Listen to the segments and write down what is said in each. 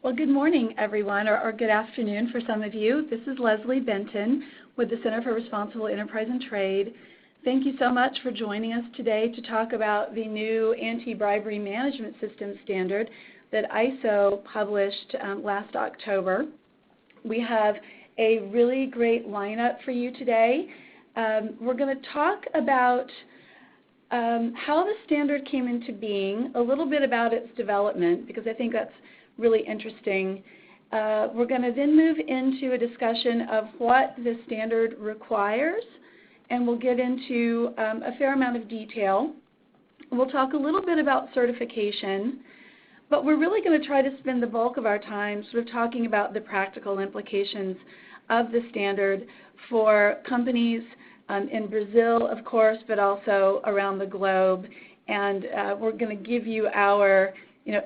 Well, good morning, everyone, or good afternoon for some of you. This is Leslie Benton with the Center for Responsible Enterprise and Trade. Thank you so much for joining us today to talk about the new Anti-Bribery Management System standard that ISO published last October. We have a really great lineup for you today. We're going to talk about how the standard came into being, a little bit about its development, because I think that's really interesting. We're going to then move into a discussion of what the standard requires, and we'll get into a fair amount of detail. We'll talk a little bit about certification, but we're really going to try to spend the bulk of our time sort of talking about the practical implications of the standard for companies in Brazil, of course, but also around the globe. And we're going to give you our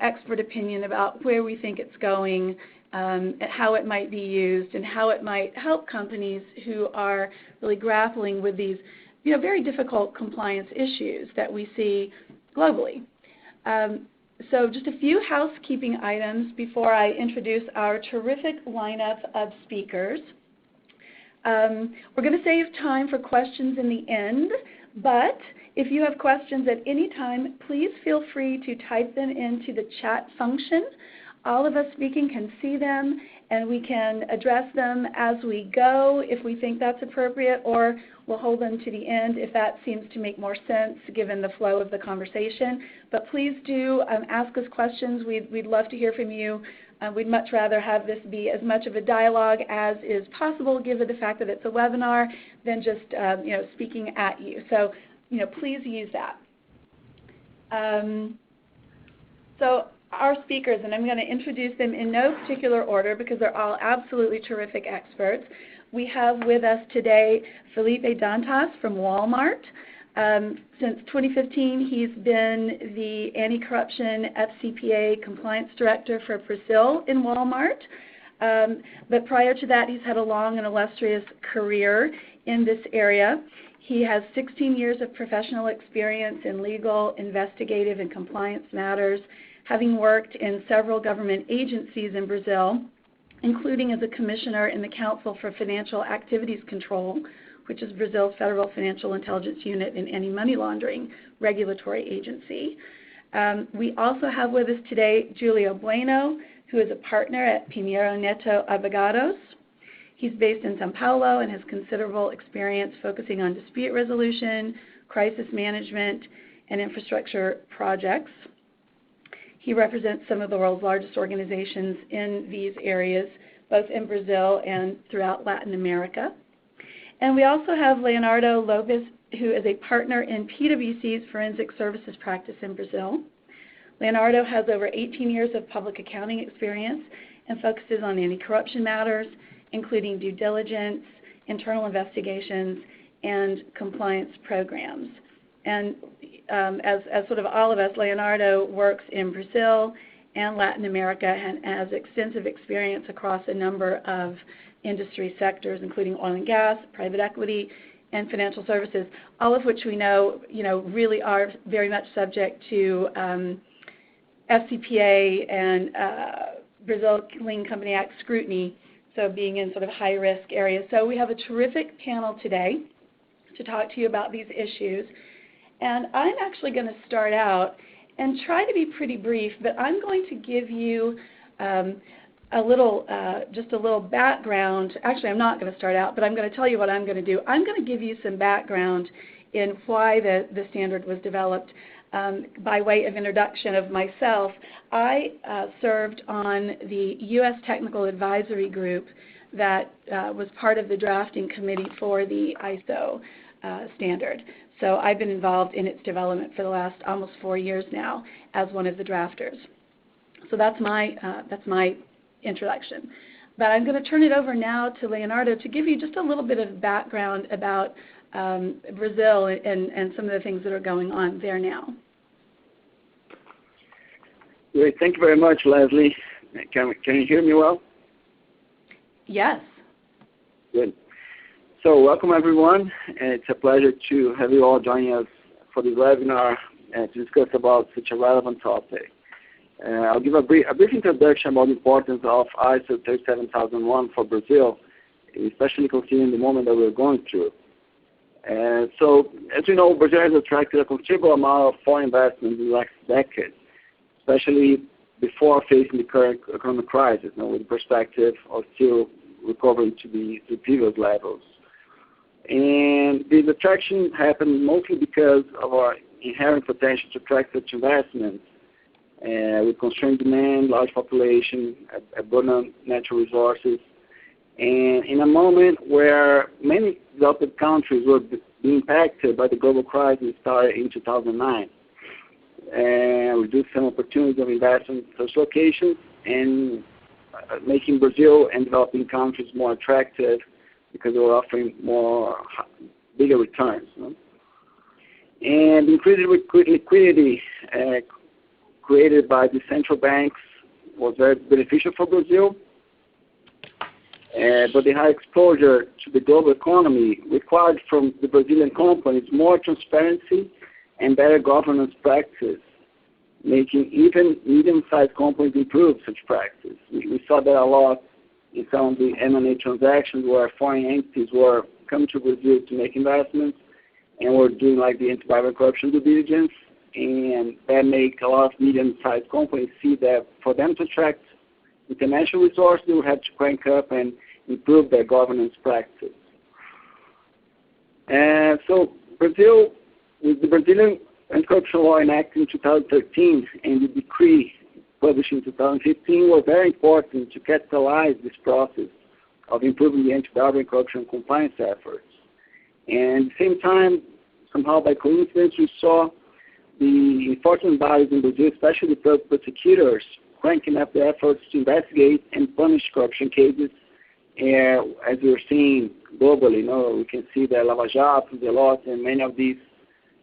expert opinion about where we think it's going, how it might be used, and how it might help companies who are really grappling with these very difficult compliance issues that we see globally. So just a few housekeeping items before I introduce our terrific lineup of speakers. We're going to save time for questions in the end, but if you have questions at any time, please feel free to type them into the chat function. All of us speaking can see them, and we can address them as we go if we think that's appropriate, or we'll hold them to the end if that seems to make more sense given the flow of the conversation. But please do ask us questions. We'd love to hear from you. We'd much rather have this be as much of a dialogue as is possible, given the fact that it's a webinar, than just speaking at you. So please use that. So our speakers, and I'm going to introduce them in no particular order because they're all absolutely terrific experts. We have with us today Felipe Dantas from Walmart. Since 2015, he's been the Anti-Corruption FCPA Compliance Director for Brazil in Walmart. But prior to that, he's had a long and illustrious career in this area. He has 16 years of professional experience in legal, investigative, and compliance matters, having worked in several government agencies in Brazil, including as a commissioner in the Council for Financial Activities Control, which is Brazil's federal financial intelligence unit and anti-money laundering regulatory agency. We also have with us today Julio Bueno, who is a partner at Pinheiro Neto Advogados. He's based in São Paulo and has considerable experience focusing on dispute resolution, crisis management, and infrastructure projects. He represents some of the world's largest organizations in these areas, both in Brazil and throughout Latin America. And we also have Leonardo Lopes, who is a partner in PwC's Forensic Services practice in Brazil. Leonardo has over 18 years of public accounting experience and focuses on anti-corruption matters, including due diligence, internal investigations, and compliance programs. And as sort of all of us, Leonardo works in Brazil and Latin America and has extensive experience across a number of industry sectors, including oil and gas, private equity, and financial services, all of which we know, really are very much subject to FCPA and Brazil Clean Company Act scrutiny, so being in sort of high-risk areas. So we have a terrific panel today to talk to you about these issues. And I'm actually going to start out and try to be pretty brief, but I'm going to give you just a little background. Actually, I'm not going to start out, but I'm going to tell you what I'm going to do. I'm going to give you some background in why the standard was developed. By way of introduction of myself, I served on the U.S. Technical Advisory Group that was part of the drafting committee for the ISO standard. So I've been involved in its development for the last almost 4 years now as one of the drafters. So that's my introduction. But I'm going to turn it over now to Leonardo to give you just a little bit of background about Brazil and some of the things that are going on there now. Great. Thank you very much, Leslie. Can you hear me well? Yes. Good. So welcome, everyone. And it's a pleasure to have you all joining us for this webinar and to discuss about such a relevant topic. I'll give a brief introduction about the importance of ISO 37001 for Brazil, especially considering the moment that we're going through. So, as you know, Brazil has attracted a considerable amount of foreign investment in the last decade, especially before facing the current economic crisis, with the perspective of still recovering to the previous levels. And this attraction happened mostly because of our inherent potential to attract such investments, with constrained demand, large population, abundant natural resources, and in a moment where many developed countries were being impacted by the global crisis started in 2009. And reduced some opportunities of investment in such locations and making Brazil and developing countries more attractive because they were offering bigger returns. And increased liquidity created by the central banks was very beneficial for Brazil. But the high exposure to the global economy required from the Brazilian companies more transparency and better governance practice, making even medium-sized companies improve such practice. We saw that a lot in some of the M&A transactions where foreign entities were coming to Brazil to make investments and were doing like the anti-bribery corruption due diligence, and that make a lot of medium-sized companies see that for them to attract international resources, they will have to crank up and improve their governance practice. And so Brazil, with the Brazilian anti-corruption law enacted in 2013 and the decree published in 2015 was very important to capitalize this process of improving the anti-bribery corruption compliance efforts. And at the same time, somehow by coincidence, we saw the enforcement bodies in Brazil, especially the public prosecutors, cranking up the efforts to investigate and punish corruption cases. As we're seeing globally, we can see the Lava Jato, the Lot, and many of these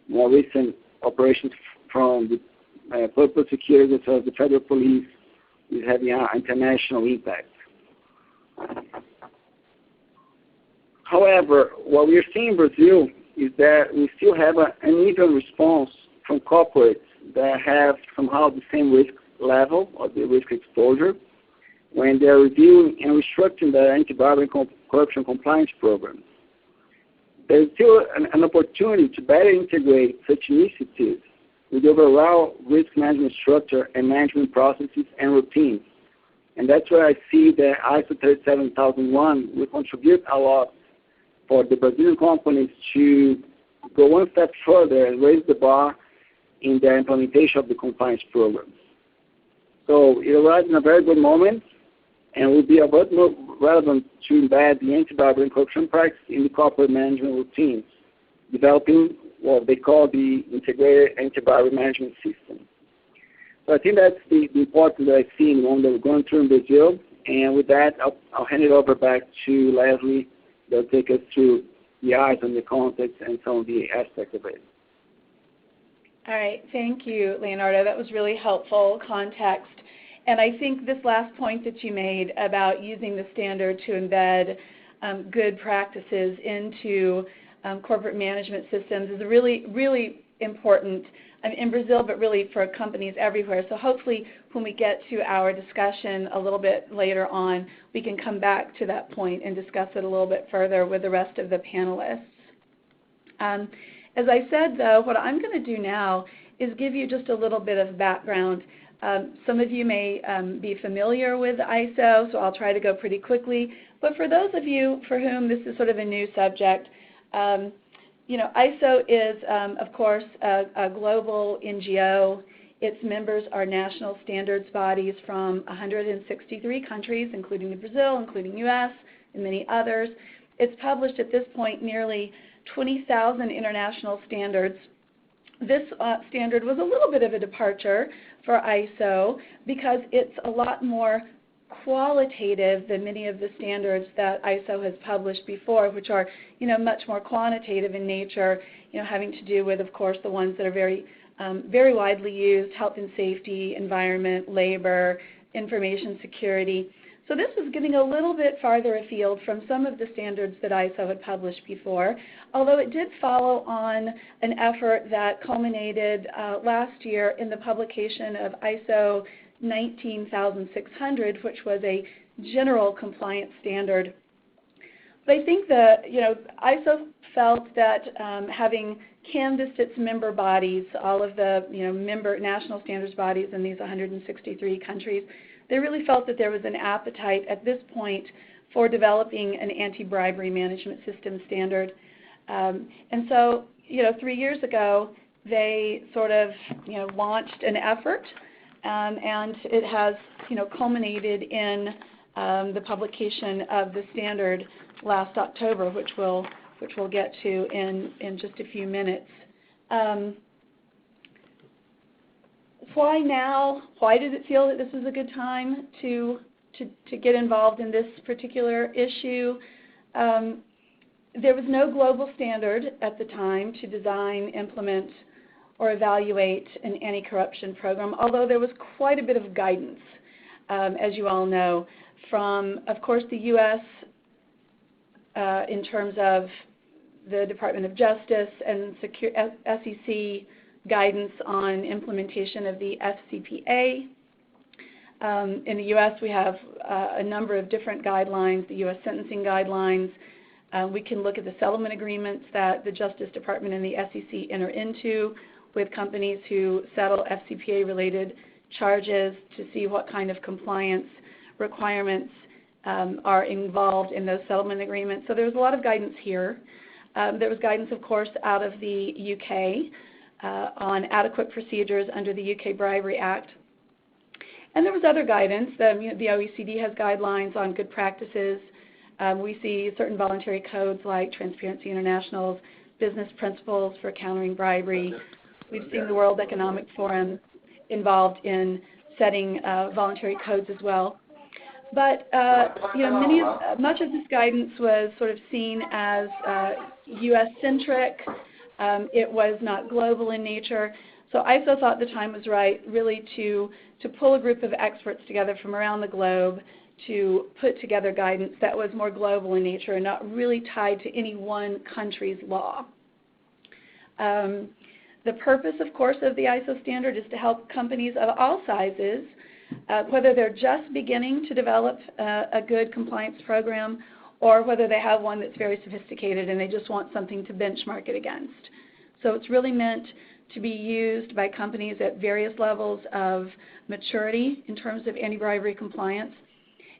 more recent operations from the public prosecutors as well as the federal police is having an international impact. However, what we are seeing in Brazil is that we still have an uneven response from corporates that have somehow the same risk level or the risk exposure when they're reviewing and restructuring their anti-bribery corruption compliance programs. There's still an opportunity to better integrate such initiatives with the overall risk management structure and management processes and routines. And that's where I see that ISO 37001 will contribute a lot for the Brazilian companies to go one step further and raise the bar in their implementation of the compliance programs. So it arrives in a very good moment and will be a lot more relevant to embed the anti-bribery and corruption practice in the corporate management routines, developing what they call the integrated anti-bribery management system. So I think that's the importance that I see in the one that we're going through in Brazil. And with that, I'll hand it over back to Leslie. They'll take us through the eyes and the context and some of the aspects of it. All right, thank you, Leonardo. That was really helpful context. And I think this last point that you made about using the standard to embed good practices into corporate management systems is really, really important in Brazil, but really for companies everywhere. So hopefully when we get to our discussion a little bit later on, we can come back to that point and discuss it a little bit further with the rest of the panelists. As I said, though, what I'm going to do now is give you just a little bit of background. Some of you may be familiar with ISO, so I'll try to go pretty quickly. But for those of you for whom this is sort of a new subject, ISO is, of course, a global NGO. Its members are national standards bodies from 163 countries, including Brazil, including U.S., and many others. It's published at this point nearly 20,000 international standards. This standard was a little bit of a departure for ISO because it's a lot more qualitative than many of the standards that ISO has published before, which are, much more quantitative in nature, having to do with, of course, the ones that are very, very widely used: health and safety, environment, labor, information security. So this was getting a little bit farther afield from some of the standards that ISO had published before, although it did follow on an effort that culminated last year in the publication of ISO 19600, which was a general compliance standard. But I think that, ISO felt that having canvassed its member bodies, all of the, member national standards bodies in these 163 countries, they really felt that there was an appetite at this point for developing an anti-bribery management system standard. And so, 3 years ago, they sort of, launched an effort, and it has, culminated in the publication of the standard last October, which we'll get to in just a few minutes. Why now? Why did it feel that this was a good time to get involved in this particular issue? There was no global standard at the time to design, implement, or evaluate an anti-corruption program, although there was quite a bit of guidance, as you all know, from, of course, the U.S. In terms of the Department of Justice and SEC guidance on implementation of the FCPA. In the U.S., we have a number of different guidelines, the U.S. sentencing guidelines. We can look at the settlement agreements that the Justice Department and the SEC enter into with companies who settle FCPA-related charges to see what kind of compliance requirements are involved in those settlement agreements. So there was a lot of guidance here. There was guidance, of course, out of the UK on adequate procedures under the UK Bribery Act. And there was other guidance. The OECD has guidelines on good practices. We see certain voluntary codes like Transparency International's Business Principles for Countering Bribery. We've seen the World Economic Forum involved in setting voluntary codes as well. But much of this guidance was sort of seen as U.S.-centric. It was not global in nature. So ISO thought the time was right, really, to pull a group of experts together from around the globe to put together guidance that was more global in nature and not really tied to any one country's law. The purpose, of course, of the ISO standard is to help companies of all sizes, whether they're just beginning to develop a good compliance program or whether they have one that's very sophisticated and they just want something to benchmark it against. So it's really meant to be used by companies at various levels of maturity in terms of anti-bribery compliance.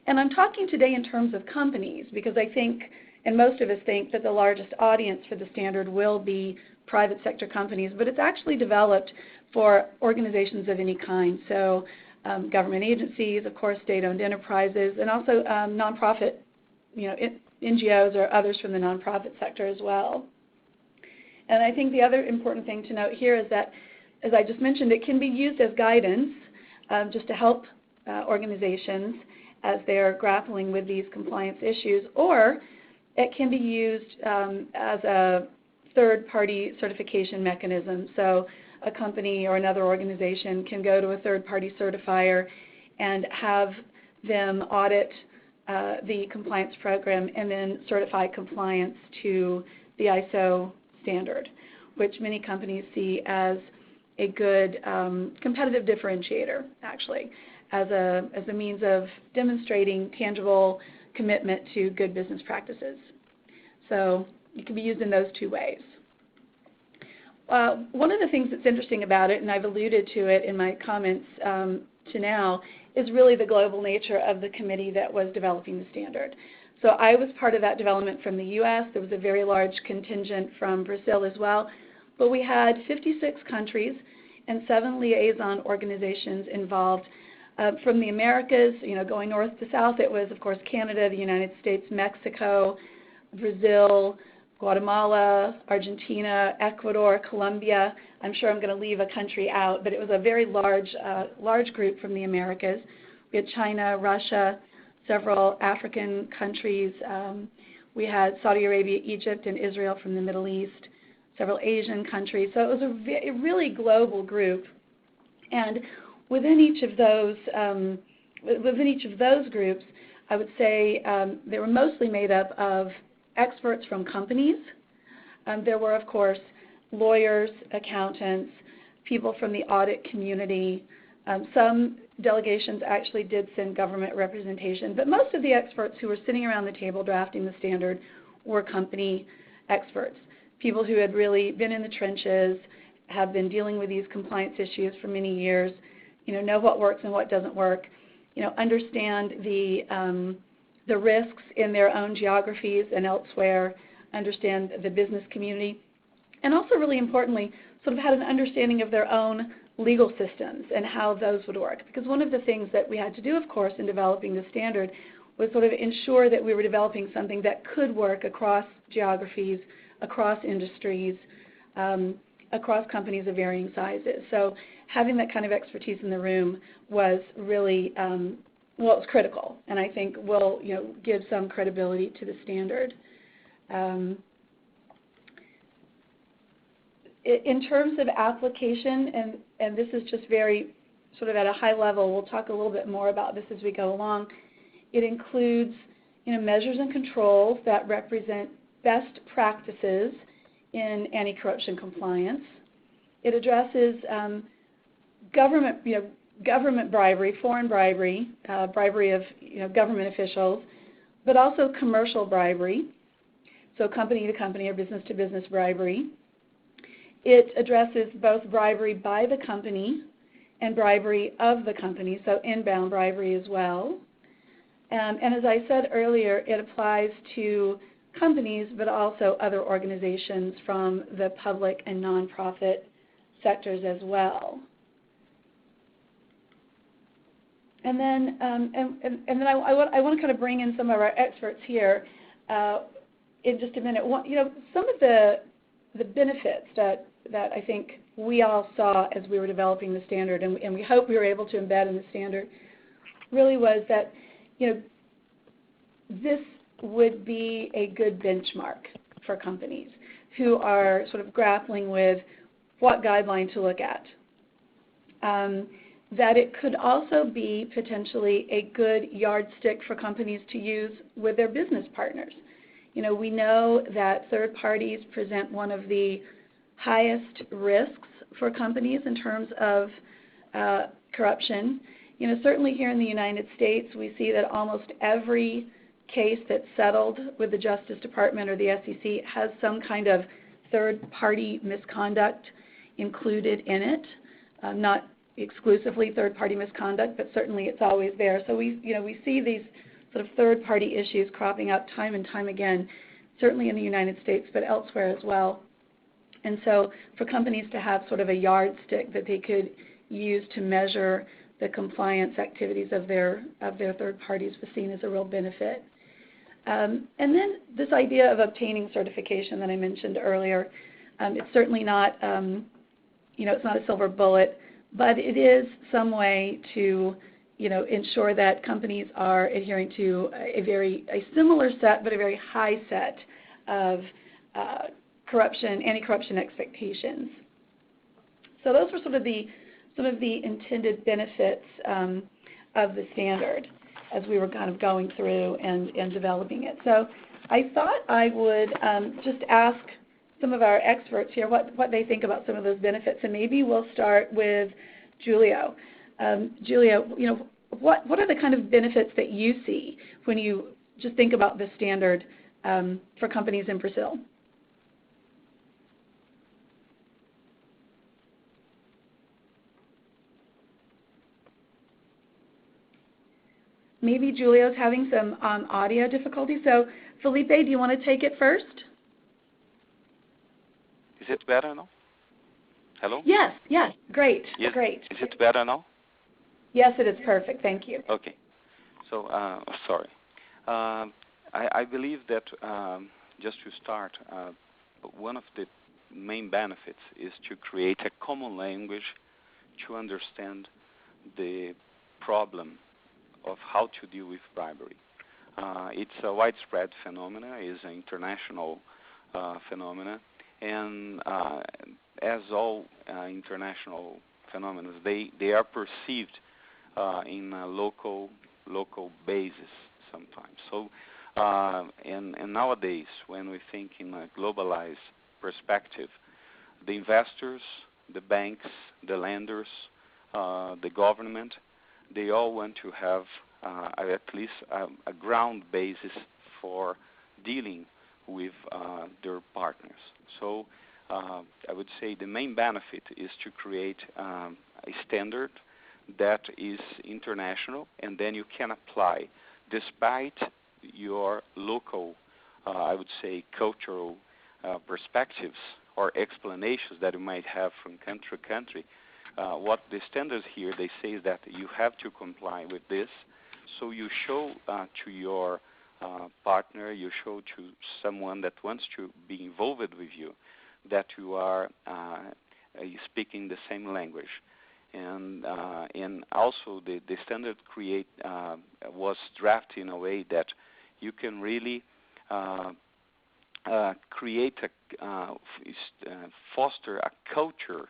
And I'm talking today in terms of companies because I think, and most of us think, that the largest audience for the standard will be private sector companies, but it's actually developed for organizations of any kind. So government agencies, of course, state-owned enterprises, and also nonprofit, NGOs or others from the nonprofit sector as well. And I think the other important thing to note here is that, as I just mentioned, it can be used as guidance just to help organizations as they're grappling with these compliance issues, or it can be used as a third-party certification mechanism. So a company or another organization can go to a third-party certifier and have them audit the compliance program and then certify compliance to the ISO standard, which many companies see as a good competitive differentiator, actually, as a means of demonstrating tangible commitment to good business practices. So it can be used in those two ways. One of the things that's interesting about it, and I've alluded to it in my comments to now, is really the global nature of the committee that was developing the standard. So I was part of that development from the U.S. There was a very large contingent from Brazil as well. But we had 56 countries and 7 liaison organizations involved. From the Americas, going north to south, it was, of course, Canada, the United States, Mexico, Brazil, Guatemala, Argentina, Ecuador, Colombia. I'm sure I'm going to leave a country out, but it was a very large group from the Americas. We had China, Russia, several African countries. We had Saudi Arabia, Egypt, and Israel from the Middle East, several Asian countries. So it was a really global group. And within each of those groups, I would say they were mostly made up of experts from companies. There were, of course, lawyers, accountants, people from the audit community. Some delegations actually did send government representation, but most of the experts who were sitting around the table drafting the standard were company experts, people who had really been in the trenches, have been dealing with these compliance issues for many years, know what works and what doesn't work, understand the risks in their own geographies and elsewhere, understand the business community, and also really importantly, sort of had an understanding of their own legal systems and how those would work. Because one of the things that we had to do, of course, in developing the standard was sort of ensure that we were developing something that could work across geographies, across industries, across companies of varying sizes. So having that kind of expertise in the room was really, it was critical, and I think will give some credibility to the standard. In terms of application, and this is just very sort of at a high level, we'll talk a little bit more about this as we go along. It includes measures and controls that represent best practices in anti-corruption compliance. It addresses government bribery, foreign bribery, bribery of government officials, but also commercial bribery, so company to company or business to business bribery. It addresses both bribery by the company and bribery of the company, so inbound bribery as well. And as I said earlier, it applies to companies, but also other organizations from the public and nonprofit sectors as well. And then, I want to kind of bring in some of our experts here in just a minute. Some of the benefits that I think we all saw as we were developing the standard, and we hope we were able to embed in the standard, really was that this would be a good benchmark for companies who are sort of grappling with what guideline to look at. That it could also be potentially a good yardstick for companies to use with their business partners. We know that third parties present one of the highest risks for companies in terms of corruption. Certainly here in the United States, we see that almost every case that's settled with the Justice Department or the SEC has some kind of third-party misconduct included in it. Not exclusively third-party misconduct, but certainly it's always there. So we see these sort of third-party issues cropping up time and time again, certainly in the United States, but elsewhere as well. And so for companies to have sort of a yardstick that they could use to measure the compliance activities of their third parties was seen as a real benefit. And then this idea of obtaining certification that I mentioned earlier, it's certainly not, it's not a silver bullet, but it is some way to, ensure that companies are adhering to a similar set, but a very high set of anti-corruption expectations. So those were some of the intended benefits of the standard as we were kind of going through and developing it. So I thought I would just ask some of our experts here what they think about some of those benefits, and maybe we'll start with Julio. Julio, what are the kind of benefits that you see when you just think about the standard for companies in Brazil? Maybe Julio's having some audio difficulty. So Felipe, do you want to take it first? Is it better now? Hello? Yes, great, yes. Great. Is it better now? Yes, it is perfect, thank you. Okay, so sorry. I believe that just to start, one of the main benefits is to create a common language to understand the problem of how to deal with bribery. It's a widespread phenomenon, it's an international phenomenon, and as all international phenomena, they are perceived in a local basis. sometimes. So, and nowadays, when we think in a globalized perspective, the investors, the banks, the lenders, the government, they all want to have at least a ground basis for dealing with their partners. So I would say the main benefit is to create a standard that is international, and then you can apply despite your local, I would say, cultural perspectives or explanations that you might have from country to country. What the standards here, they say is that you have to comply with this. So you show to your partner, you show to someone that wants to be involved with you that you are speaking the same language. And also the standard was drafted in a way that you can really create foster a culture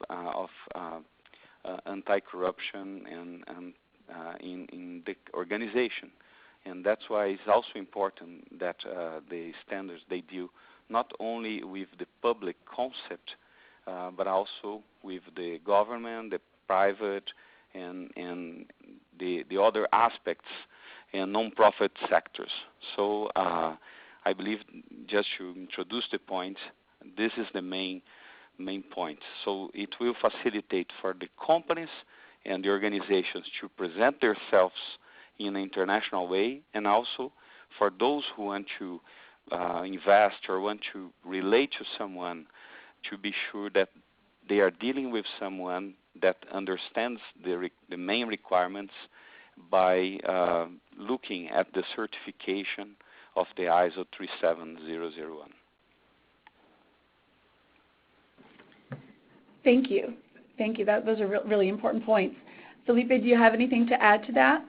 of anti-corruption and in the organization. And that's why it's also important that the standards, they deal not only with the public concept, but also with the government, the private, and the other aspects and non-profit sectors. So I believe, just to introduce the point, this is the main point. So it will facilitate for the companies and the organizations to present themselves in an international way, and also for those who want to invest or want to relate to someone, to be sure that they are dealing with someone that understands the main requirements by looking at the certification of the ISO 37001. Thank you. Thank you. Those are really important points. Felipe, do you have anything to add to that?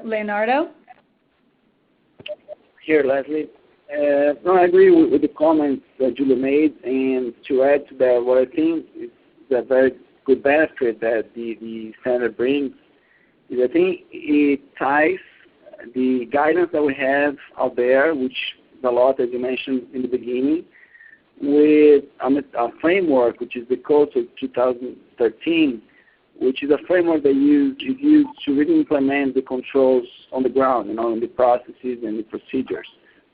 Leonardo? Here, Leslie. No, I agree with the comments that Julia made, and to add to that, what I think is a very good benefit that the standard brings is I think it ties the guidance that we have out there, which is a lot, as you mentioned in the beginning, with a framework, which is the Code of 2013, which is a framework that is used to really implement the controls on the ground, in the processes and the procedures.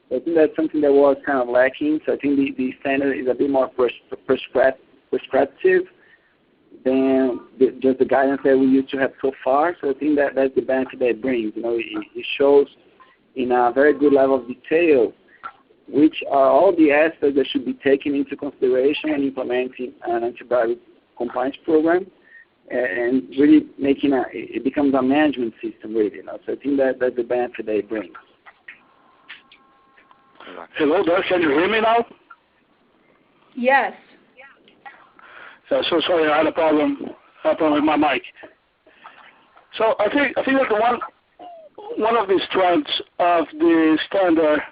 So I think that's something that was kind of lacking. So I think the standard is a bit more prescriptive than just the guidance that we used to have so far. So I think that's the benefit that it brings. It shows in a very good level of detail which are all the aspects that should be taken into consideration when implementing an anti-bribery compliance program, and really it becomes a management system, really. So I think that's the benefit that it brings. Hello there, can you hear me now? Yes. So sorry, I had a problem with my mic. So I think that one of the strengths of the standard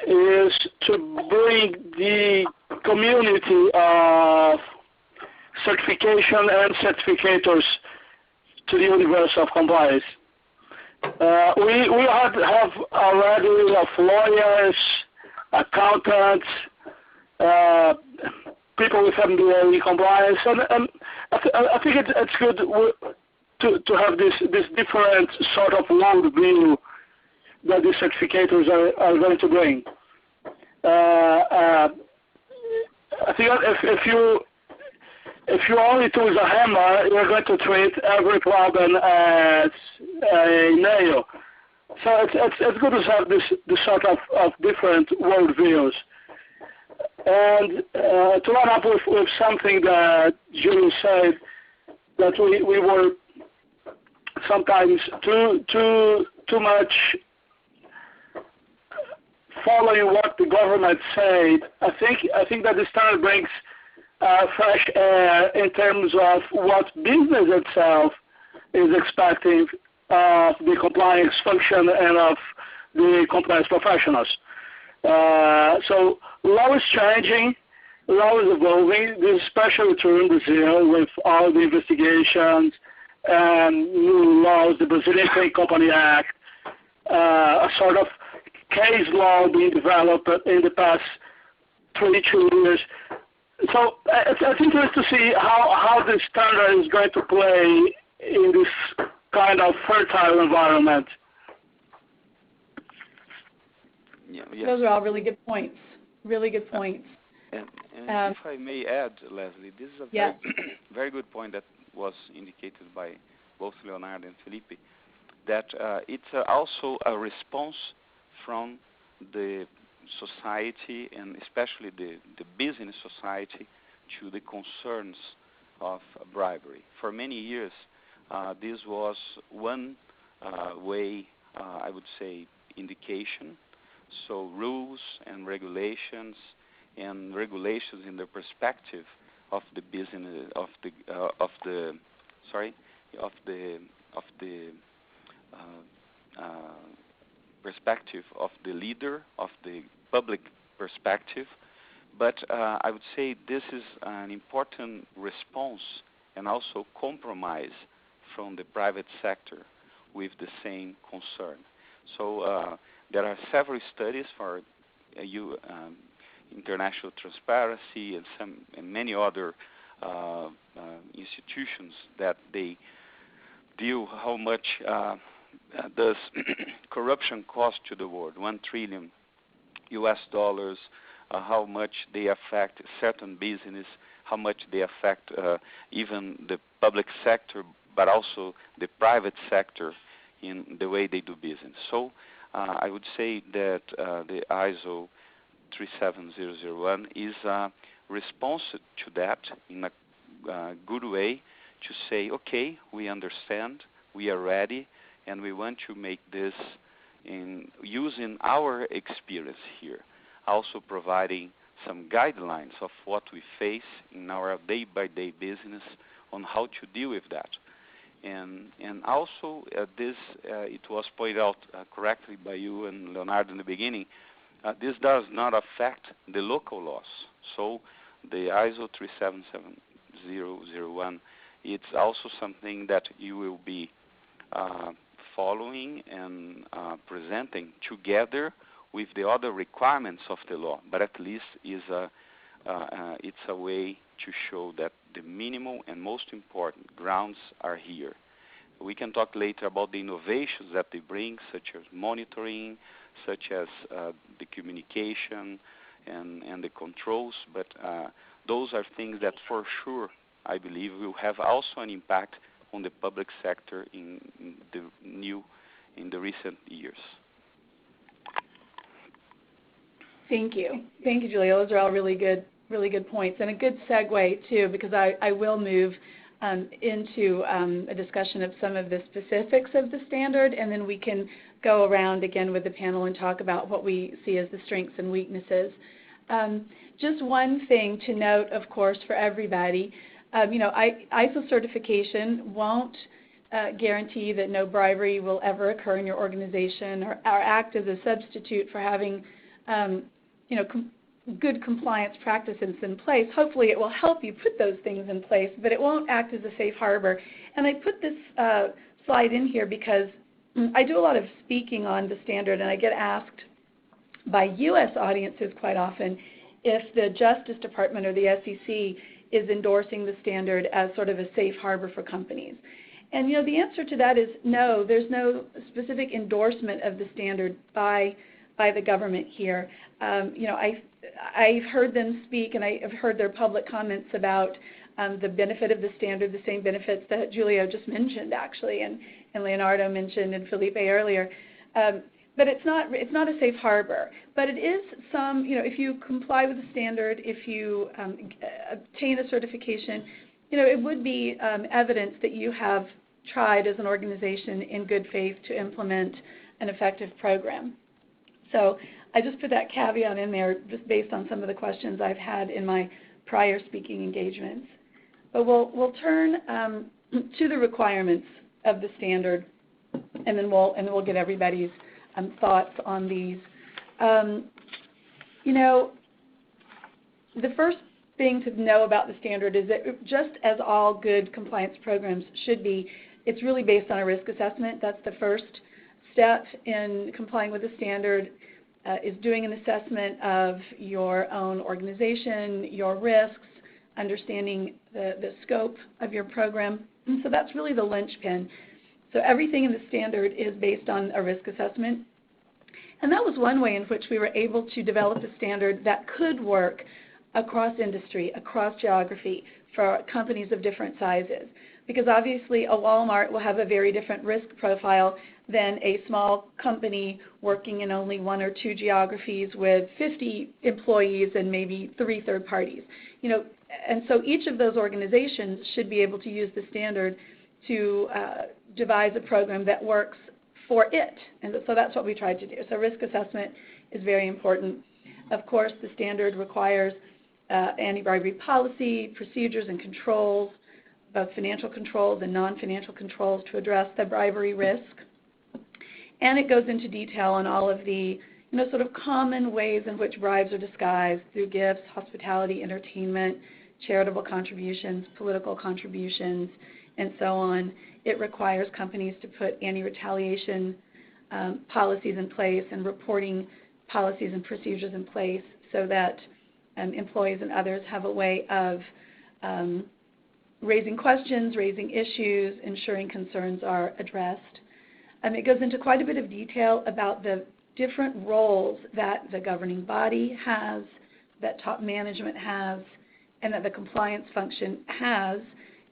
is to bring the community of certification and certificators to the universe of compliance. We have already lawyers, accountants, people with MBA in compliance, and I think it's good to have this different sort of world view that the certificators are going to bring. I think if you only choose a hammer, you're going to treat every problem as a nail. So it's good to have this sort of different world views. And to run up with something that Julie said, that we were sometimes too much following what the government said. I think that the standard brings fresh air in terms of what business itself is expecting of the compliance function and of the compliance professionals. So law is changing, law is evolving. This is especially true in Brazil with all the investigations and new laws, the Brazilian Pay Company Act, a sort of case law being developed in the past 22 years. So it's interesting to see how this standard is going to play in this kind of fertile environment. Yeah, yes. Those are all really good points. Really good points. And if I may add, Leslie, this is a yes. very good point that was indicated by both Leonardo and Felipe, that it's also a response from the society and especially the business society to the concerns of bribery. For many years, this was one way, I would say, indication. So rules and regulations in the perspective of the business perspective of the leader, of the public perspective. But I would say this is an important response and also compromise from the private sector with the same concern. So there are several studies for international transparency and many other institutions that they deal how much does corruption cost to the world, $1 trillion, how much they affect certain business, how much they affect even the public sector, but also the private sector in the way they do business. So I would say that the ISO 37001 is a response to that in a good way to say, okay, we understand, we are ready, and we want to make this in using our experience here, also providing some guidelines of what we face in our day-by-day business on how to deal with that. And also it was pointed out correctly by you and Leonardo in the beginning, this does not affect the local laws. So the ISO 37001, it's also something that you will be following and presenting together with the other requirements of the law, but at least it's a way to show that the minimum and most important grounds are here. We can talk later about the innovations that they bring, such as monitoring, such as the communication and the controls, but those are things that for sure, I believe, will have also an impact on the public sector in the recent years. Thank you. Thank you, Julia. Those are all really good points, and a good segue, too, because I will move into a discussion of some of the specifics of the standard, and then we can go around again with the panel and talk about what we see as the strengths and weaknesses. Just one thing to note, of course, for everybody, ISO certification won't guarantee that no bribery will ever occur in your organization or act as a substitute for having good compliance practices in place. Hopefully it will help you put those things in place, but it won't act as a safe harbor. And I put this slide in here because I do a lot of speaking on the standard, and I get asked by U.S. audiences quite often if the Justice Department or the SEC is endorsing the standard as sort of a safe harbor for companies. And the answer to that is no, there's no specific endorsement of the standard by the government here. I've heard them speak, and I have heard their public comments about the benefit of the standard, the same benefits that Julio just mentioned, actually, and Leonardo mentioned, and Felipe earlier. But it's not a safe harbor. But it is some, if you comply with the standard, if you obtain a certification, it would be evidence that you have tried as an organization in good faith to implement an effective program. So I just put that caveat in there just based on some of the questions I've had in my prior speaking engagements. But we'll turn to the requirements of the standard, and then we'll get everybody's thoughts on these. You know, the first thing to know about the standard is that just as all good compliance programs should be, it's really based on a risk assessment. That's the first step in complying with the standard, is doing an assessment of your own organization, your risks, understanding the scope of your program. And so that's really the linchpin. So everything in the standard is based on a risk assessment. And that was one way in which we were able to develop a standard that could work across industry, across geography, for companies of different sizes. Because obviously a Walmart will have a very different risk profile than a small company working in only 1 or 2 geographies with 50 employees and maybe 3 third parties. You know, and so each of those organizations should be able to use the standard to devise a program that works for it. And so that's what we tried to do. So risk assessment is very important. Of course, the standard requires anti-bribery policy, procedures, and controls, both financial controls and non-financial controls to address the bribery risk. And it goes into detail on all of the sort of common ways in which bribes are disguised through gifts, hospitality, entertainment, charitable contributions, political contributions, and so on. It requires companies to put anti-retaliation policies in place and reporting policies and procedures in place so that employees and others have a way of raising questions, raising issues, ensuring concerns are addressed. It goes into quite a bit of detail about the different roles that the governing body has, that top management has, and that the compliance function has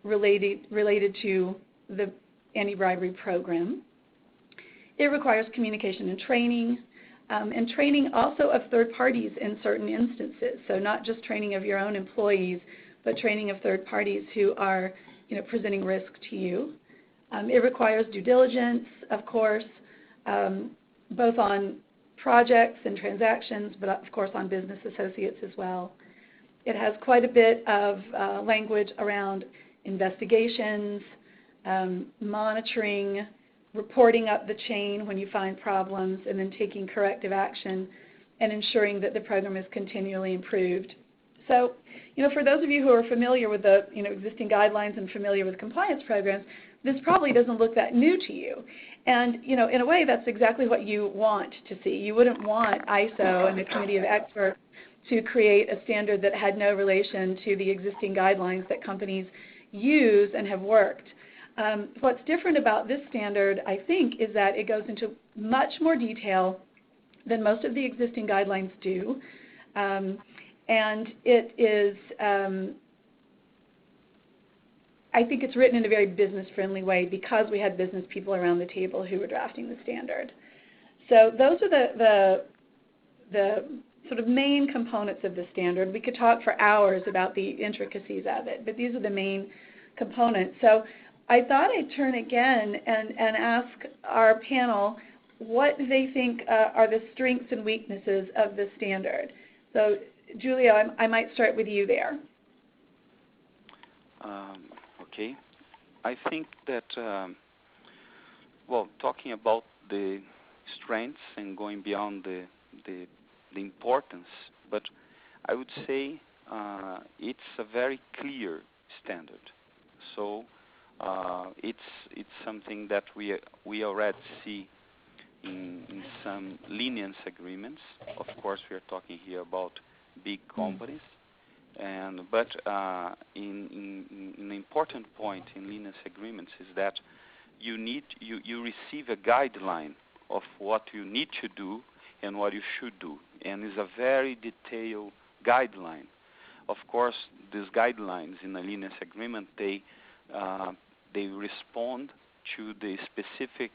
related to the anti-bribery program. It requires communication and training also of third parties in certain instances. So not just training of your own employees, but training of third parties who are presenting risk to you. It requires due diligence, of course, both on projects and transactions, but of course on business associates as well. It has quite a bit of language around investigations, monitoring, reporting up the chain when you find problems, and then taking corrective action and ensuring that the program is continually improved. So, for those of you who are familiar with the existing guidelines and familiar with compliance programs, this probably doesn't look that new to you. And, in a way, that's exactly what you want to see. You wouldn't want ISO and the committee of experts to create a standard that had no relation to the existing guidelines that companies use and have worked. What's different about this standard, I think, is that it goes into much more detail than most of the existing guidelines do. And it is, I think it's written in a very business-friendly way because we had business people around the table who were drafting the standard. So those are the sort of main components of the standard. We could talk for hours about the intricacies of it, but these are the main components. So I thought I'd turn again and ask our panel what they think are the strengths and weaknesses of the standard. So Julia, I might start with you there. Okay. I think that, talking about the strengths and going beyond the importance, but I would say it's a very clear standard. So it's something that we already see in some lenience agreements. Of course, we are talking here about big companies, but in an important point in lenience agreements is that you receive a guideline of what you need to do and what you should do, and it's a very detailed guideline. Of course, these guidelines in a lenience agreement, they respond to the specific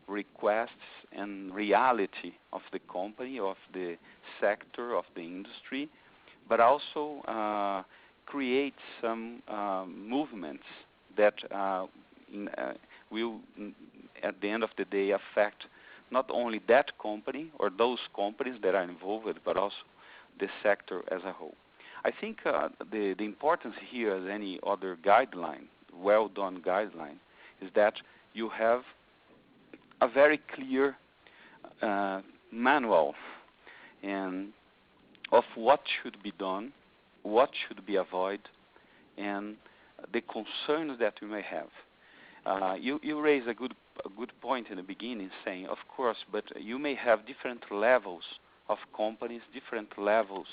requests and reality of the company, of the sector, of the industry, but also create some movements that will, at the end of the day, affect not only that company or those companies that are involved, but also the sector as a whole. I think the importance here, as any other guideline, well-done guideline, is that you have a very clear manual and of what should be done, what should be avoided, and the concerns that we may have. You raise a good point in the beginning, saying, of course, but you may have different levels of companies, different levels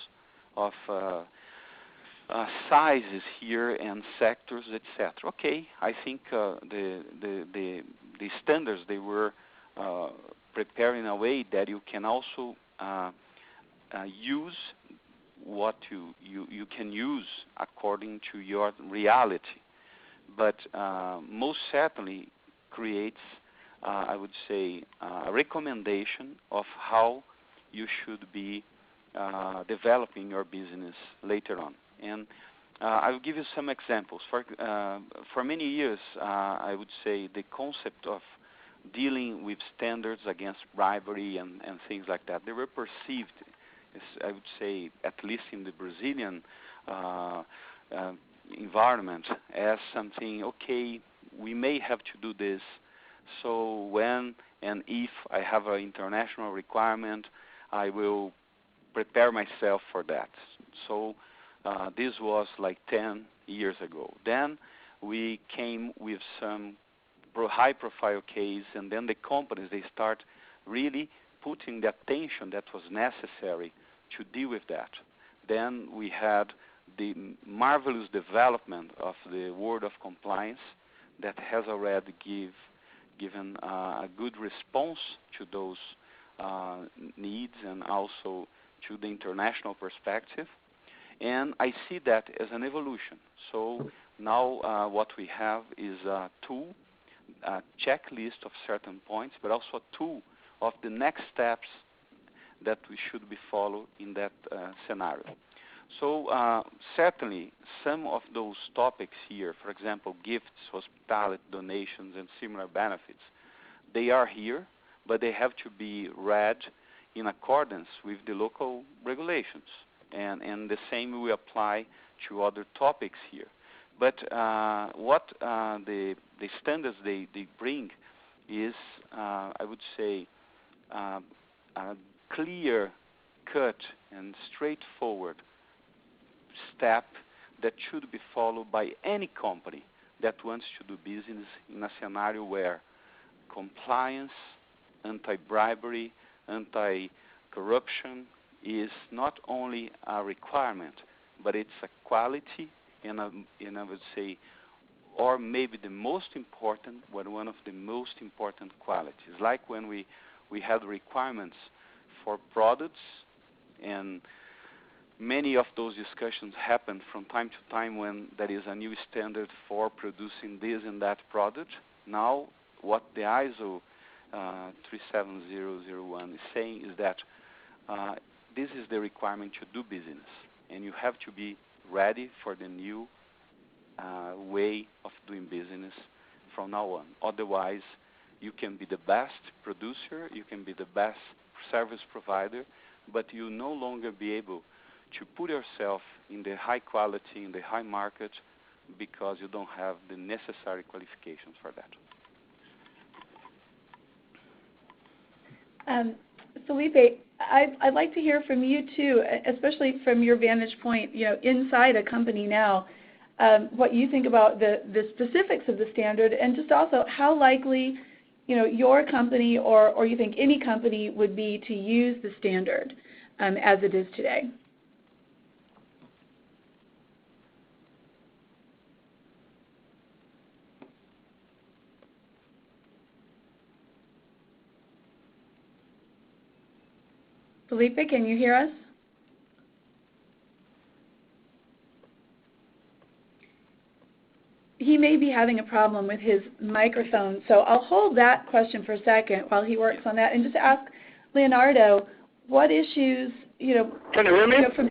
of sizes here and sectors, etc. Okay, I think the standards, they were prepared in a way that you can also use what you can use according to your reality, but most certainly creates, I would say, a recommendation of how you should be developing your business later on. And I will give you some examples. For many years, I would say the concept of dealing with standards against bribery and things like that, they were perceived, I would say, at least in the Brazilian environment, as something, okay, we may have to do this, so when and if I have an international requirement, I will prepare myself for that. So this was like 10 years ago. Then we came with some high-profile case, and then the companies, they start really putting the attention that was necessary to deal with that. Then we had the marvelous development of the world of compliance that has already given a good response to those needs and also to the international perspective. And I see that as an evolution. So now what we have is a tool, a checklist of certain points, but also a tool of the next steps that we should be followed in that scenario. So certainly some of those topics here, for example, gifts, hospitality, donations, and similar benefits, they are here, but they have to be read in accordance with the local regulations. And the same will apply to other topics here. But what the standards they bring is, I would say, a clear cut and straightforward step that should be followed by any company that wants to do business in a scenario where compliance, anti-bribery, anti-corruption is not only a requirement, but it's a quality and I would say, or maybe the most important, but one of the most important qualities. Like when we had requirements for products, and many of those discussions happen from time to time when there is a new standard for producing this and that product. Now, what the ISO 37001 is saying is that this is the requirement to do business, and you have to be ready for the new way of doing business from now on. Otherwise, you can be the best producer, you can be the best service provider, but you no longer be able to put yourself in the high quality, in the high market, because you don't have the necessary qualifications for that. Felipe, I'd like to hear from you too, especially from your vantage point, inside a company now, what you think about the specifics of the standard, and just also how likely, your company or you think any company would be to use the standard as it is today. Felipe, can you hear us? He may be having a problem with his microphone, so I'll hold that question for a second while he works on that, and just ask Leonardo, what issues, Can you hear me?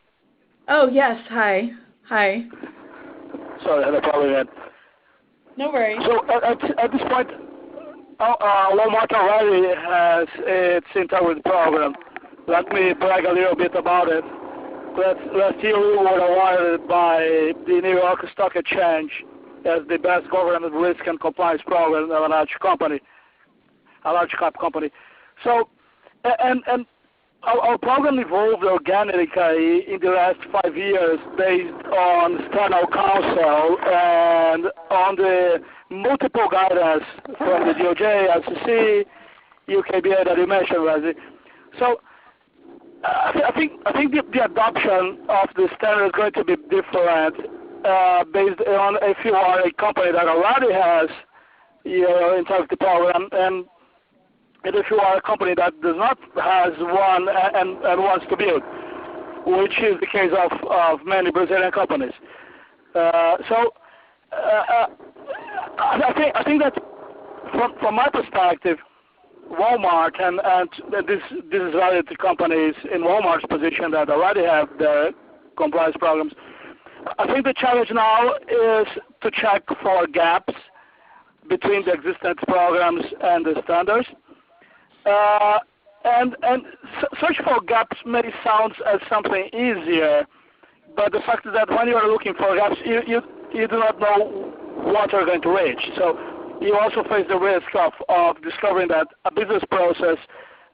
Oh, yes, hi. Sorry, I had a problem with that. No worries. So at this point, Walmart already has its integrity program. Let me brag a little bit about it. Last year we were awarded by the New York Stock Exchange as the best government risk and compliance program of a large cap company. So, and our program evolved organically in the last 5 years based on external counsel and on the multiple guidance from the DOJ, SEC, UKBA that you mentioned, Leslie. So I think the adoption of the standard is going to be different based on if you are a company that already has, in terms of the program, and if you are a company that does not has one and wants to build, which is the case of many Brazilian companies. I think that from my perspective, Walmart and this is related to companies in Walmart's position that already have their compliance programs. I think the challenge now is to check for gaps between the existing programs and the standards. And search for gaps may sound as something easier, but the fact is that when you are looking for gaps, you do not know what you're going to reach. So you also face the risk of discovering that a business process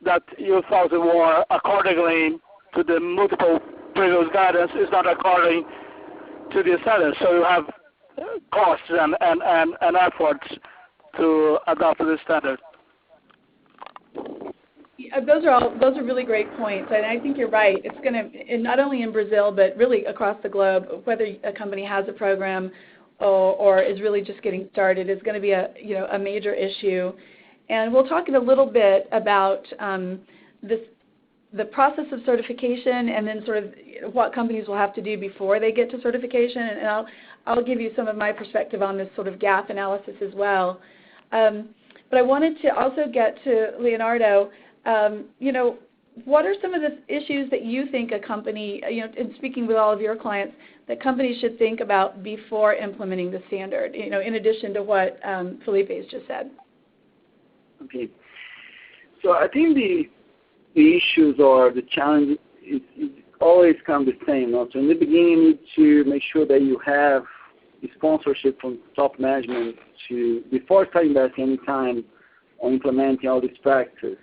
that you thought were accordingly to the multiple previous guidance is not according to the standards. So you have costs and efforts to adopt the standard. Those are really great points, and I think you're right. It's going to, not only in Brazil, but really across the globe, whether a company has a program or is really just getting started, is going to be a major issue. And we'll talk in a little bit about the process of certification, and then sort of what companies will have to do before they get to certification. And I'll give you some of my perspective on this sort of gap analysis as well. But I wanted to also get to Leonardo. What are some of the issues that you think a company, in speaking with all of your clients, that companies should think about before implementing the standard, in addition to what Felipe has just said? Okay. So I think the issues or the challenge is always come the same. So in the beginning, you need to make sure that you have the sponsorship from top management before starting investing any time on implementing all these practices.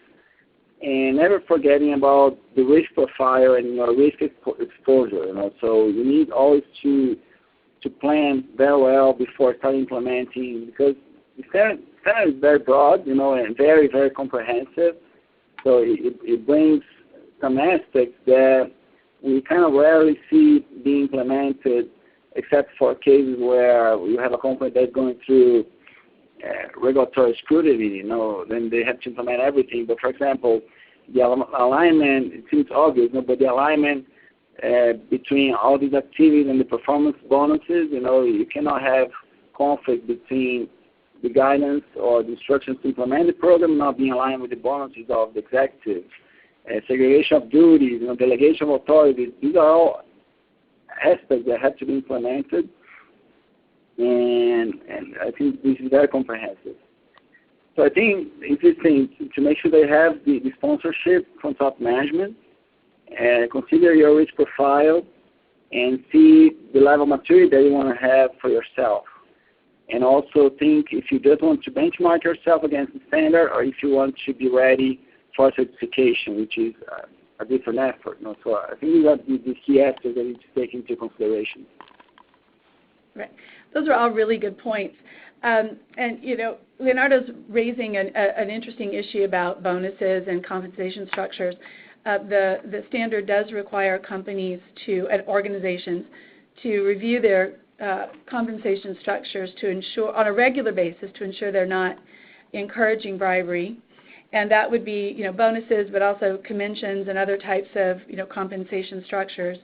And never forgetting about the risk profile and your risk exposure. So you need always to plan very well before starting implementing, because the standard is very broad, and very, very comprehensive. So it brings some aspects that we kind of rarely see being implemented, except for cases where you have a company that's going through regulatory scrutiny, then they have to implement everything. But for example, the alignment, it seems obvious, but the alignment between all these activities and the performance bonuses, you cannot have conflict between the guidance or the instructions to implement the program not being aligned with the bonuses of the executive. Segregation of duties, delegation of authorities, these are all aspects that have to be implemented. And I think this is very comprehensive. So I think it's this thing to make sure they have the sponsorship from top management, consider your risk profile, and see the level of maturity that you want to have for yourself. And also think if you just want to benchmark yourself against the standard, or if you want to be ready for certification, which is a different effort. So I think these are the key aspects that you need to take into consideration. Right. Those are all really good points. And, Leonardo's raising an interesting issue about bonuses and compensation structures. The standard does require companies and organizations to review their compensation structures to ensure, on a regular basis, to ensure they're not encouraging bribery. And that would be, bonuses, but also commissions and other types of, compensation structures.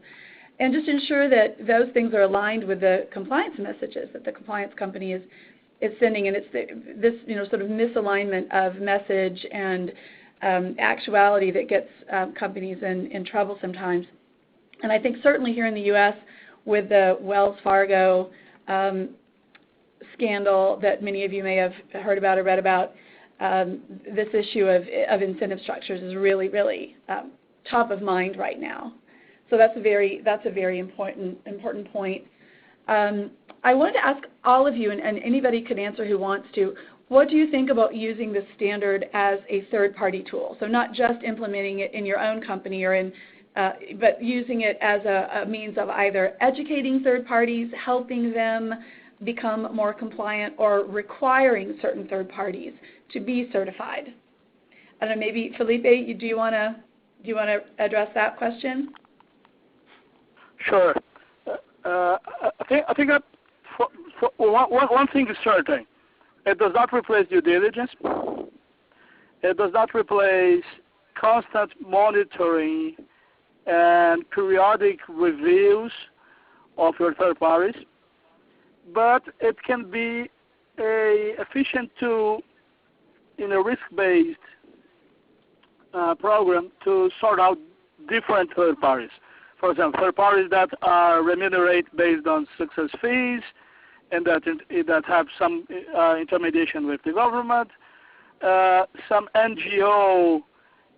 And just ensure that those things are aligned with the compliance messages that the compliance company is sending. And it's this sort of misalignment of message and actuality that gets companies in trouble sometimes. And I think certainly here in the U.S. with the Wells Fargo scandal that many of you may have heard about or read about, this issue of incentive structures is really, really top of mind right now. So that's a very important point. I wanted to ask all of you, and anybody could answer who wants to, what do you think about using the standard as a third-party tool? So not just implementing it in your own company or but using it as a means of either educating third parties, helping them become more compliant, or requiring certain third parties to be certified. I don't know, maybe Felipe, do you want to address that question? Sure. I think that one thing is certain. It does not replace due diligence. It does not replace constant monitoring and periodic reviews of your third parties, but it can be an efficient tool in a risk-based program to sort out different third parties. For example, third parties that are remunerated based on success fees and that have some intermediation with the government, some NGO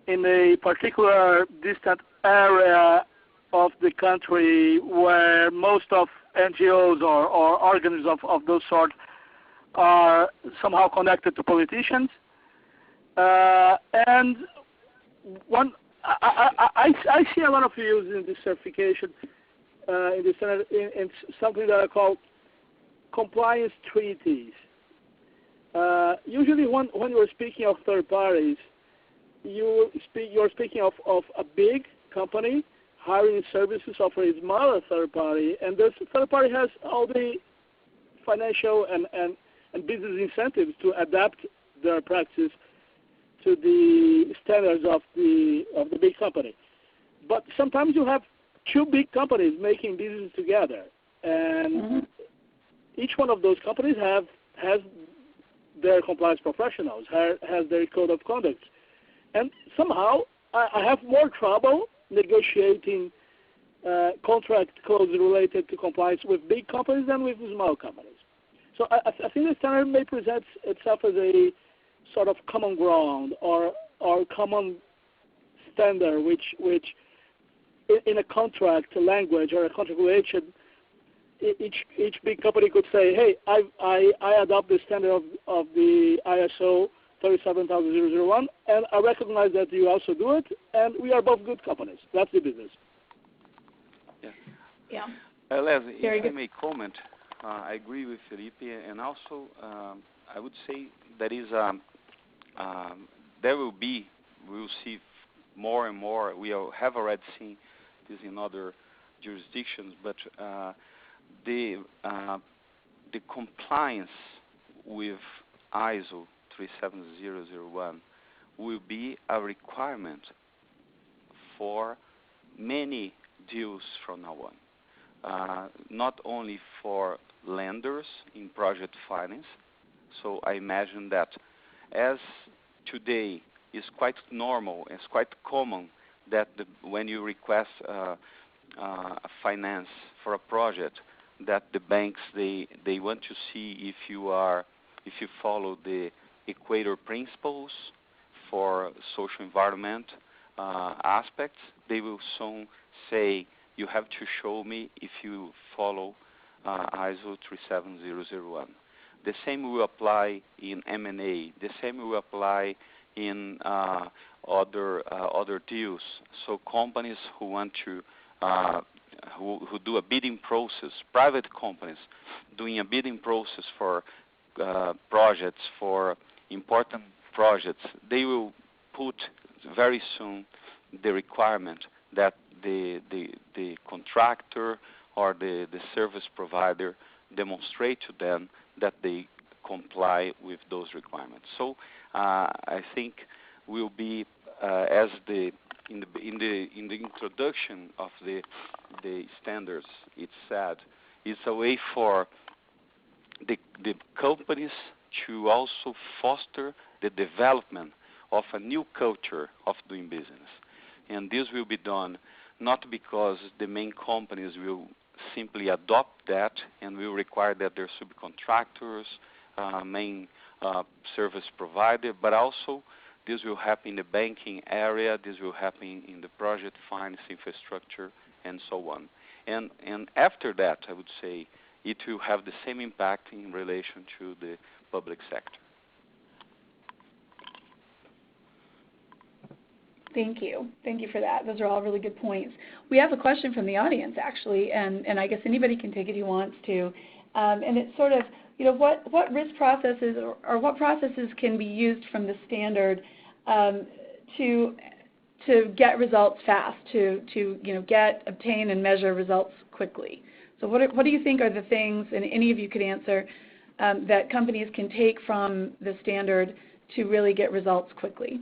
in a particular distant area of the country where most of NGOs or organisms of those sort are somehow connected to politicians. And I see a lot of use in this certification in something that I call compliance treaties. Usually when you're speaking of third parties, you're speaking of a big company hiring services of a smaller third party, and this third party has all the financial and business incentives to adapt their practice to the standards of the big company. But sometimes you have two big companies making business together, and each one of those companies has their compliance professionals, has their code of conduct. And somehow I have more trouble negotiating contract codes related to compliance with big companies than with small companies. So I think the standard may present itself as a sort of common ground or common standard, which in a contract language or a contract relation, each big company could say, hey, I adopt the standard of the ISO 37001, and I recognize that you also do it, and we are both good companies. That's the business. Yeah. Leslie, if I may comment, I agree with Felipe, and also I would say that is we'll see more and more. We have already seen this in other jurisdictions, but the compliance with ISO 37001 will be a requirement for many deals from now on, not only for lenders in project finance. So I imagine that as today is quite normal, it's quite common that when you request a finance for a project, that the banks they want to see if you follow the Equator principles for social environment aspects. They will soon say you have to show me if you follow ISO 37001. The same will apply in M&A. The same will apply in other deals. So companies who want to who do a bidding process, private companies doing a bidding process for projects, for important projects, they will put very soon the requirement that the contractor or the service provider demonstrate to them that they comply with those requirements. So I think will be as in the introduction of the standards, it said it's a way for the companies to also foster the development of a new culture of doing business. And this will be done not because the main companies will simply adopt that and will require that their subcontractors, main service provider, but also this will happen in the banking area, this will happen in the project finance infrastructure, and so on. And after that, I would say, it will have the same impact in relation to the public sector. Thank you. Thank you for that. Those are all really good points. We have a question from the audience, actually, and I guess anybody can take it who wants to. And it's sort of, what risk processes or what processes can be used from the standard to get results fast, to obtain and measure results quickly. So what do you think are the things, and any of you could answer, that companies can take from the standard to really get results quickly?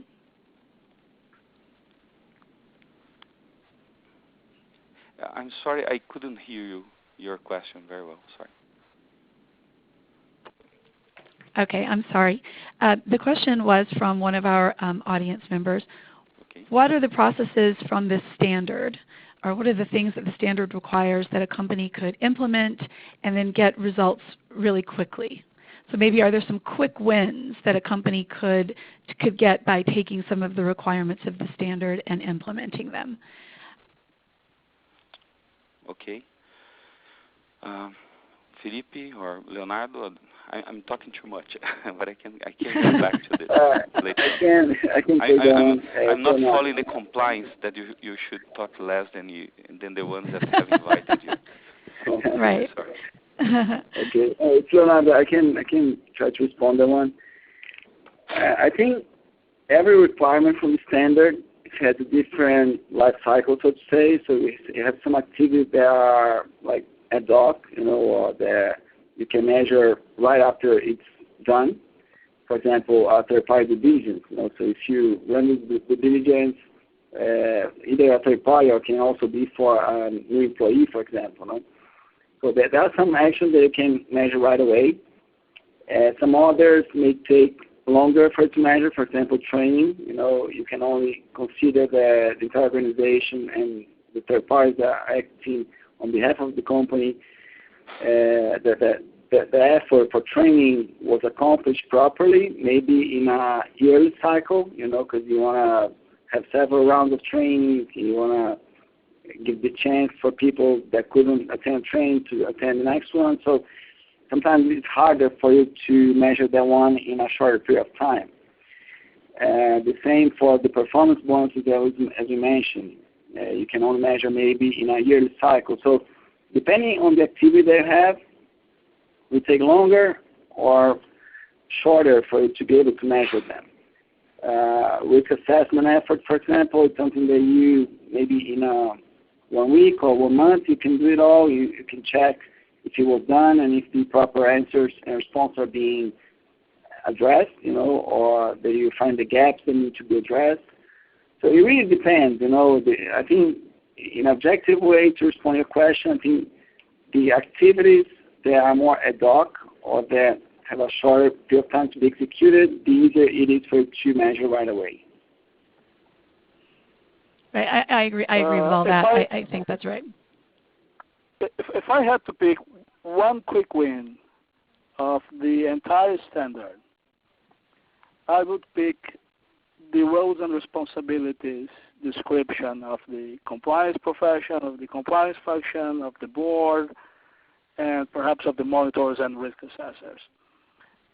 I'm sorry, I couldn't hear your question very well. Sorry. Okay, I'm sorry. The question was from one of our audience members. Okay. What are the processes from this standard, or what are the things that the standard requires that a company could implement and then get results really quickly? So maybe are there some quick wins that a company could get by taking some of the requirements of the standard and implementing them? Okay. Felipe or Leonardo, I'm talking too much, but I can get back to this later. I can take on. I'm not following the compliance that you should talk less than the ones that have invited you. Right. Sorry. Okay. It's Leonardo. I can try to respond to that one. I think every requirement from the standard has a different life cycle, so to say. So you have some activities that are like ad hoc, or that you can measure right after it's done. For example, third-party due diligence. So if you run the diligence, either a third party or can also be for a new employee, for example. So there are some actions that you can measure right away. Some others may take longer for it to measure. For example, training. You can only consider the entire organization and the third parties that are acting on behalf of the company. The effort for training was accomplished properly, maybe in a yearly cycle, because you want to have several rounds of training. You want to give the chance for people that couldn't attend training to attend the next one. So sometimes it's harder for you to measure that one in a shorter period of time. The same for the performance bonuses, as you mentioned. You can only measure maybe in a yearly cycle. So depending on the activity they have, it will take longer or shorter for you to be able to measure them. Risk assessment effort, for example, is something that you maybe in 1 week or 1 month you can do it all. You can check if it was done and if the proper answers and responses are being addressed, or that you find the gaps that need to be addressed. So it really depends, I think in an objective way to respond to your question, I think the activities that are more ad hoc or that have a shorter period of time to be executed, the easier it is for you to measure right away. Right, I agree with all that. I think that's right. If I had to pick one quick win of the entire standard, I would pick the roles and responsibilities description of the compliance profession, of the compliance function, of the board, and perhaps of the monitors and risk assessors.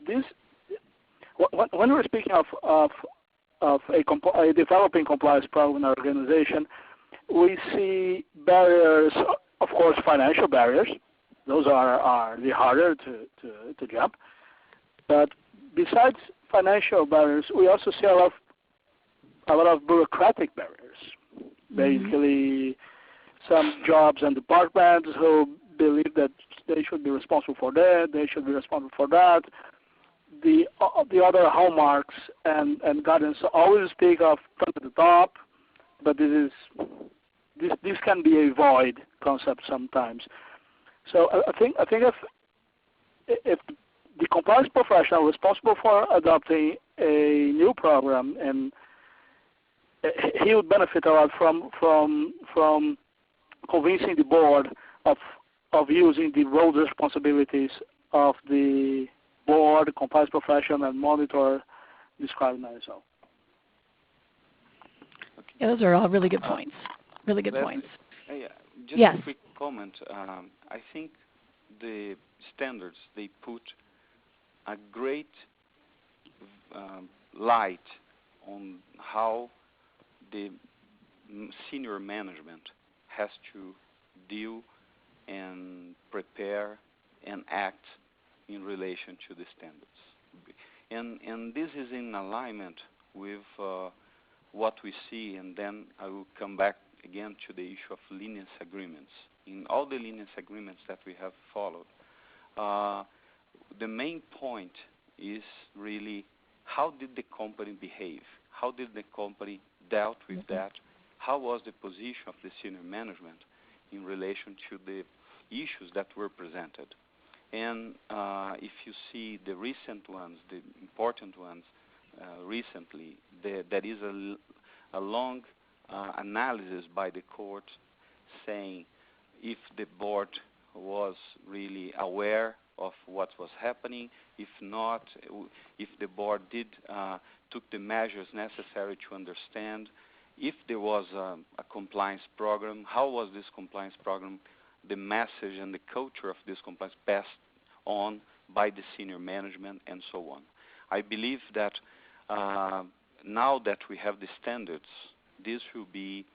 When we're speaking of a developing compliance program in our organization, we see barriers, of course, financial barriers. Those are the harder to jump. But besides financial barriers, we also see a lot of bureaucratic barriers. Basically, some jobs and departments who believe that they should be responsible for that, they should be responsible for that. The other hallmarks and guidance always speak of from the top, but this can be a void concept sometimes. So I think if the compliance professional responsible for adopting a new program, and he would benefit a lot from convincing the board of using the roles and responsibilities of the board, compliance professional, and monitor described myself. Yeah, those are all really good points. Really good points. Just yes. A quick comment. I think the standards, they put a great light on how the senior management has to deal and prepare and act in relation to the standards. And this is in alignment with what we see, and then I will come back again to the issue of lenience agreements. In all the lenience agreements that we have followed, the main point is really how did the company behave? How did the company dealt with that? How was the position of the senior management in relation to the issues that were presented? And if you see the recent ones, the important ones recently, there is a long analysis by the court saying if the board was really aware of what was happening, if not, if the board took the measures necessary to understand, if there was a compliance program, how was this compliance program, the message and the culture of this compliance passed on by the senior management, and so on. I believe that now that we have the standards, this will be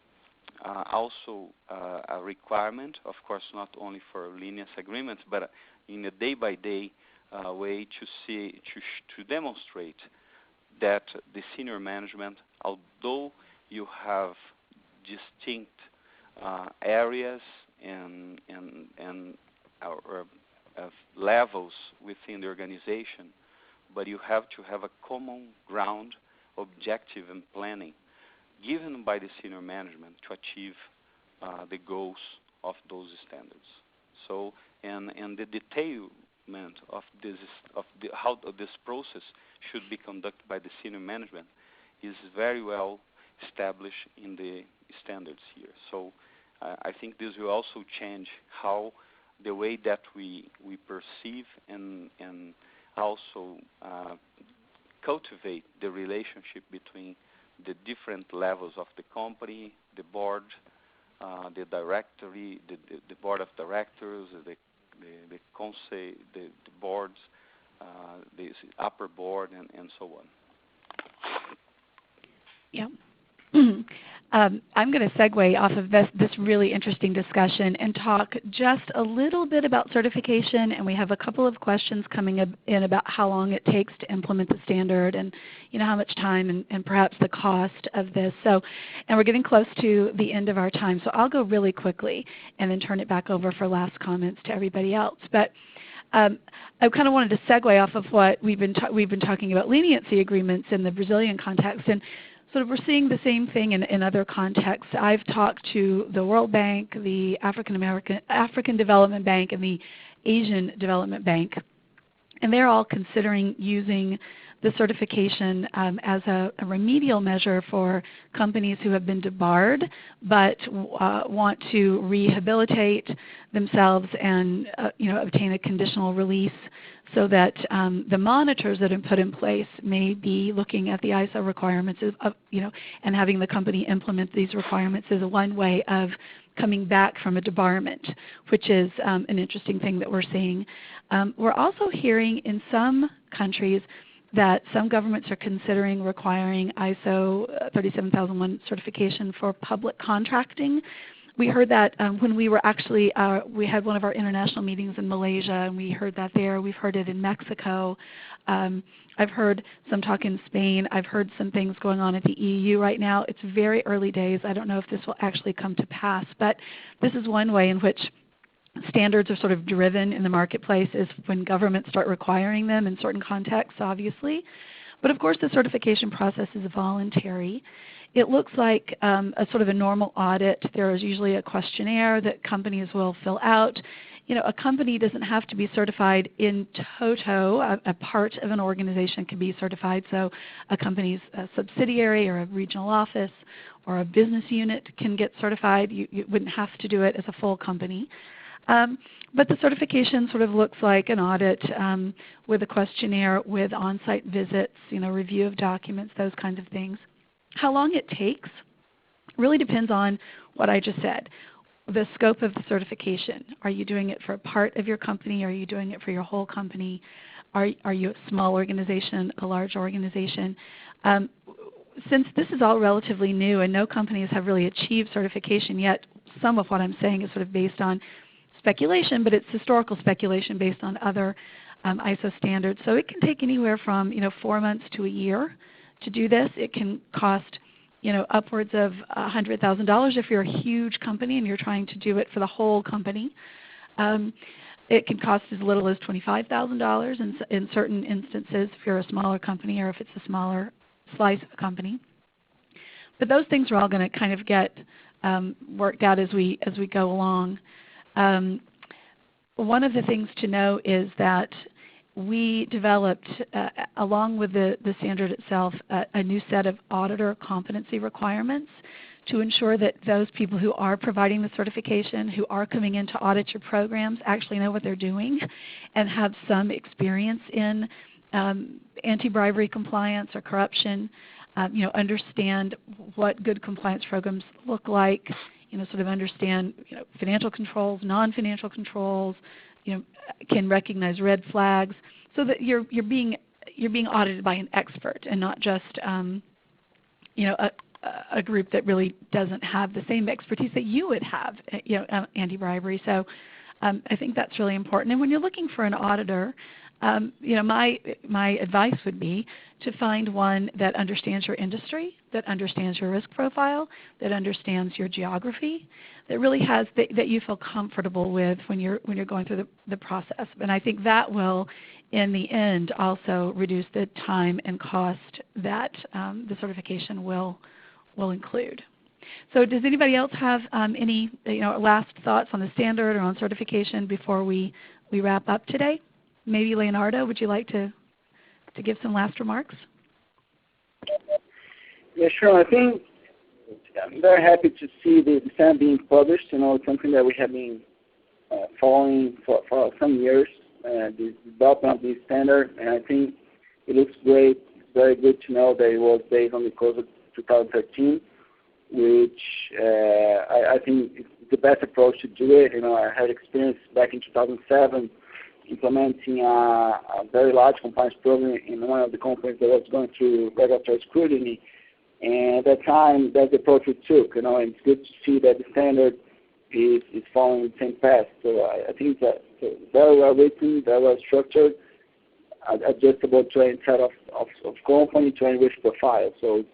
also a requirement, of course, not only for lenience agreements, but in a day-by-day way to demonstrate that the senior management, although you have distinct areas and levels within the organization, but you have to have a common ground, objective, and planning given by the senior management to achieve the goals of those standards. So, and the detailment of how this process should be conducted by the senior management is very well established in the standards here. So, I think this will also change how the way that we perceive and also cultivate the relationship between the different levels of the company, the board, the directory, the board of directors, the conseil, the boards, the upper board, and so on. Yeah. I'm going to segue off of this really interesting discussion and talk just a little bit about certification, and we have a couple of questions coming in about how long it takes to implement the standard and how much time and perhaps the cost of this. So, and we're getting close to the end of our time, so I'll go really quickly and then turn it back over for last comments to everybody else. But I kind of wanted to segue off of what we've been talking about leniency agreements in the Brazilian context, and sort of we're seeing the same thing in other contexts. I've talked to the World Bank, the African Development Bank, and the Asian Development Bank, and they're all considering using the certification as a remedial measure for companies who have been debarred but want to rehabilitate themselves and obtain a conditional release, so that the monitors that are put in place may be looking at the ISO requirements and having the company implement these requirements is one way of coming back from a debarment, which is an interesting thing that we're seeing. We're also hearing in some countries that some governments are considering requiring ISO 37001 certification for public contracting. We heard that when we were actually, we had one of our international meetings in Malaysia, and we heard that there. We've heard it in Mexico. I've heard some talk in Spain. I've heard some things going on at the EU right now. It's very early days. I don't know if this will actually come to pass, but this is one way in which standards are sort of driven in the marketplace, is when governments start requiring them in certain contexts, obviously. But of course the certification process is voluntary. It looks like a sort of a normal audit. There is usually a questionnaire that companies will fill out. A company doesn't have to be certified in toto. A part of an organization can be certified. So a company's subsidiary or a regional office or a business unit can get certified. You wouldn't have to do it as a full company. But the certification sort of looks like an audit with a questionnaire, with on-site visits, review of documents, those kinds of things. How long it takes really depends on what I just said. The scope of the certification. Are you doing it for a part of your company? Are you doing it for your whole company? Are you a small organization, a large organization? since this is all relatively new and no companies have really achieved certification yet, some of what I'm saying is sort of based on speculation, but it's historical speculation based on other ISO standards. So it can take anywhere from 4 months to a year to do this. It can cost upwards of $100,000 if you're a huge company and you're trying to do it for the whole company. It can cost as little as $25,000 in certain instances if you're a smaller company or if it's a smaller slice of a company. But those things are all going to kind of get worked out as we go along. One of the things to know is that we developed, along with the standard itself, a new set of auditor competency requirements to ensure that those people who are providing the certification, who are coming in to audit your programs, actually know what they're doing and have some experience in anti-bribery compliance or corruption, understand what good compliance programs look like, sort of understand financial controls, non-financial controls, can recognize red flags, so that you're being audited by an expert and not just a group that really doesn't have the same expertise that you would have, anti-bribery. So I think that's really important. And when you're looking for an auditor, my advice would be to find one that understands your industry, that understands your risk profile, that understands your geography, that really has that you feel comfortable with when you're going through the process. And I think that will, in the end, also reduce the time and cost that the certification will include. So does anybody else have any last thoughts on the standard or on certification before we wrap up today? Maybe Leonardo, would you like to give some last remarks? Yeah, sure. I think I'm very happy to see the standard being published. It's something that we have been following for some years, the development of this standard, and I think it looks great. It's very good to know that it was based on the code of 2013, which I think is the best approach to do it. I had experience back in 2007 implementing a very large compliance program in one of the companies that was going through regulatory scrutiny. And at that time, that's the approach we took. And it's good to see that the standard is following the same path. So I think that it's very well written, very well structured, adjustable to any set of company, to any risk profile. So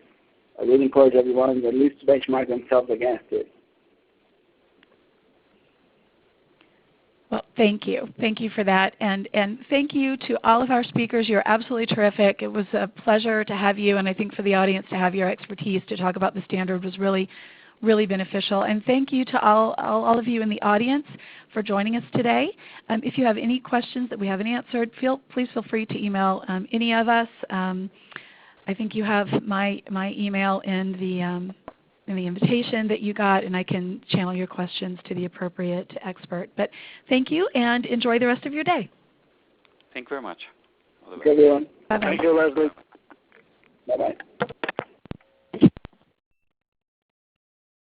I really encourage everyone at least to benchmark themselves against it. Well, thank you. Thank you for that. And thank you to all of our speakers. You're absolutely terrific. It was a pleasure to have you, and I think for the audience to have your expertise to talk about the standard was really, really beneficial. And thank you to all of you in the audience for joining us today. If you have any questions that we haven't answered, please feel free to email any of us. I think you have my email in the invitation that you got, and I can channel your questions to the appropriate expert. But thank you, and enjoy the rest of your day. Thank you very much. Thank you, everyone. Bye-bye. Thank you, Leslie. Bye-bye.